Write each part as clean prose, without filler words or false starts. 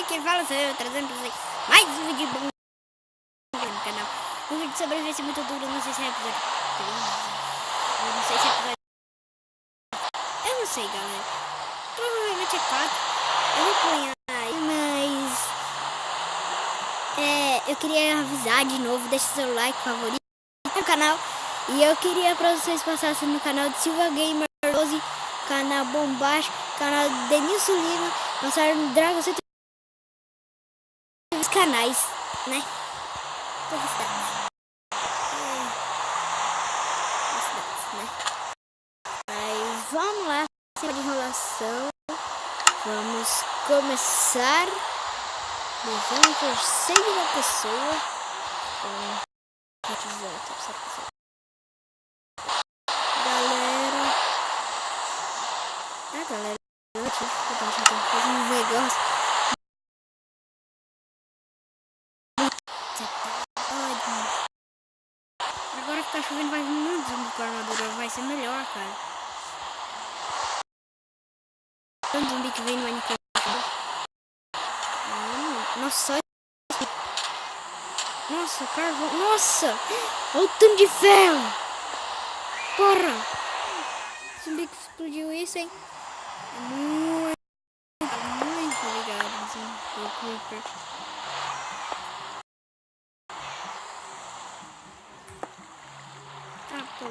que fala, sou eu, trazendo pra vocês mais um vídeo bom no canal. Um vídeo de sobrevivência muito duro, não sei se é episódio 3, eu não sei se é episódio... Eu não sei, galera. Provavelmente é 4, eu vou pôr aí, mas... eu queria avisar de novo, deixa seu like, favorito no canal. E eu queria pra vocês passassem no canal de Silva Gamer 12, canal Bombástico, canal Denilson Lima, passaram no Dragon Center, os canais, né? Mas vamos lá, sem de enrolação, vamos começar. Beijando por terceira pessoa. Galera, eu tive que fazer um negócio. Agora que tá chovendo vai vir muito zumbi com a armadura, vai ser melhor, cara. Tanto zumbi que vem no Minecraft. Nossa, nossa, carvão, nossa, olha o tanto de ferro. Porra, zumbi que explodiu isso, hein? Muito ligado, assim, o Creeper. Ah, pô.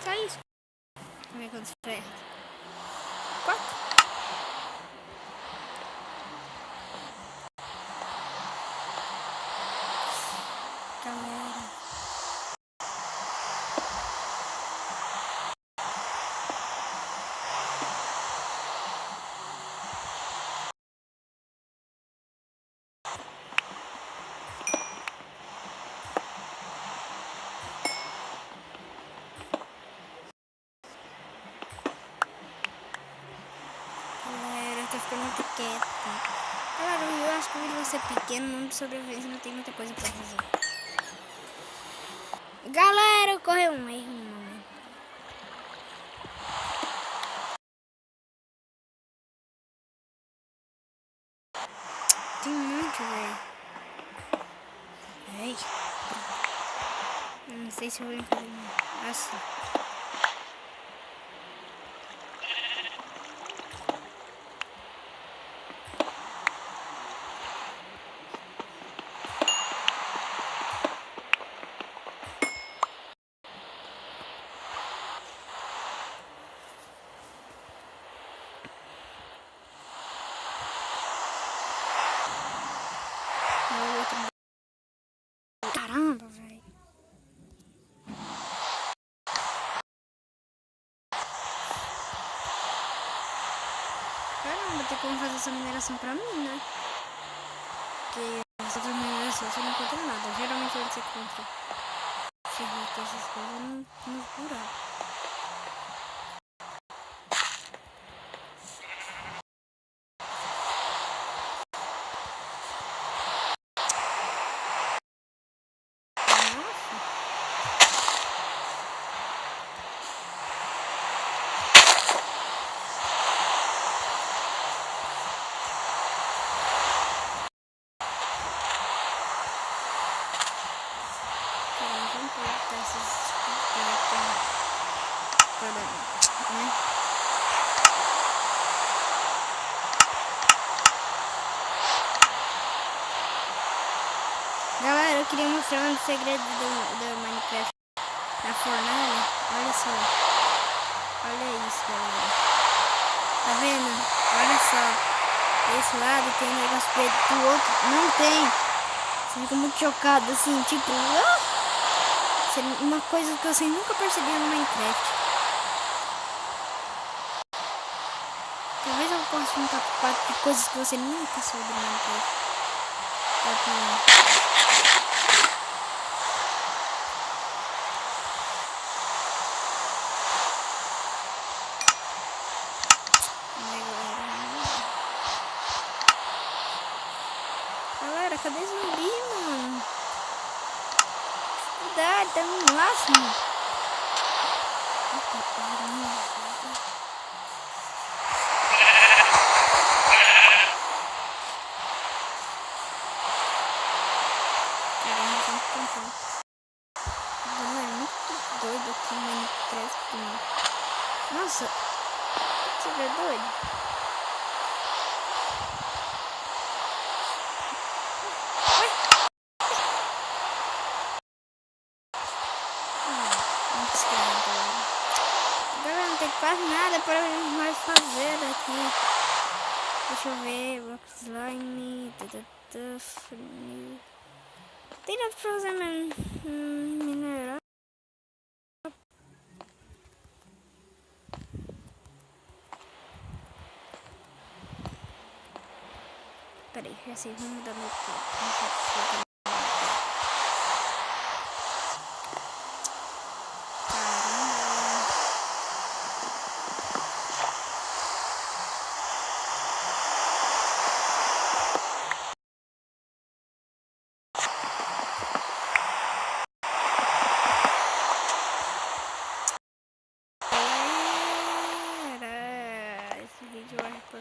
Só isso. Vamos ver quantos ferros. 4. Galera. Tô ficando muito quieta. Galera, eu acho que o vídeo vai ser pequeno, não de sobrevivência, não tem muita coisa pra fazer. Galera, ocorreu um erro no momento. Tem muito, velho. Ai. Não sei se eu vou fazer assim. Caramba, velho. Caramba, tem como fazer essa mineração pra mim, né? Porque essa outra mineração você não encontra nada. Geralmente onde você encontra ferrita, essas coisas nos buracos. Galera, eu queria mostrar um segredo do Minecraft na fornalha. Olha só. Olha isso, galera. Tá vendo? Olha só. desse lado, tem negócio preto do outro. Não tem. Você fica muito chocado, assim, tipo... uma coisa que você nunca percebeu no Minecraft. Talvez eu possa um top 4 de coisas que você nunca soube no Minecraft. Galera, cadê zumbi, mano? Dificuldade, tá no máximo. Caramba, gente, tentando. Galera, é muito doido aqui no Minecraft, mano. Nossa, você é doido? Galera, não tem quase nada para mais fazer aqui. Deixa eu ver, block slime, tem nada pra fazer mineral. Peraí, já sei, vamos mudar meu corpo.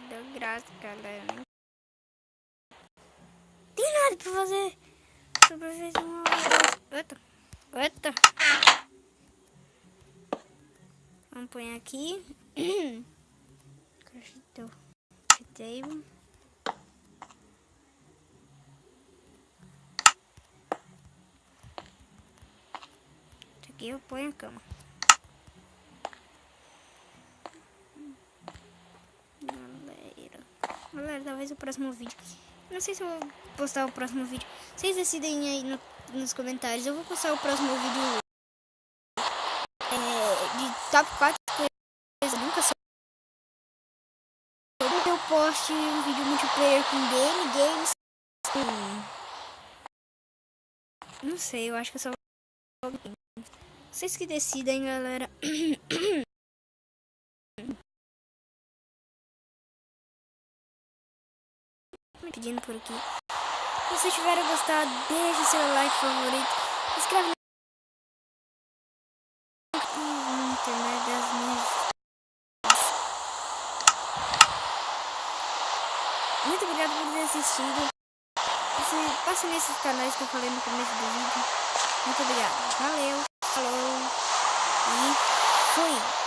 Deu graça, galera. Tem nada pra fazer. Sobreviver uma... Eita. Vamos pôr aqui. Table. Aqui eu ponho a cama. Galera, talvez o próximo vídeo. Não sei se eu vou postar o próximo vídeo. Vocês decidem aí nos comentários. Eu vou postar o próximo vídeo de top 4 coisas. Nunca sei. Eu poste um vídeo multiplayer com games. Não sei, eu acho que eu só vou... Vocês que decidem, galera. Me pedindo por aqui. Se vocês tiverem gostado, deixe seu like favorito. Inscreve na internet das minhas. Muito obrigado por ter assistido. Passe nesses canais que eu falei no começo do vídeo. Muito obrigado. Valeu, falou e fui.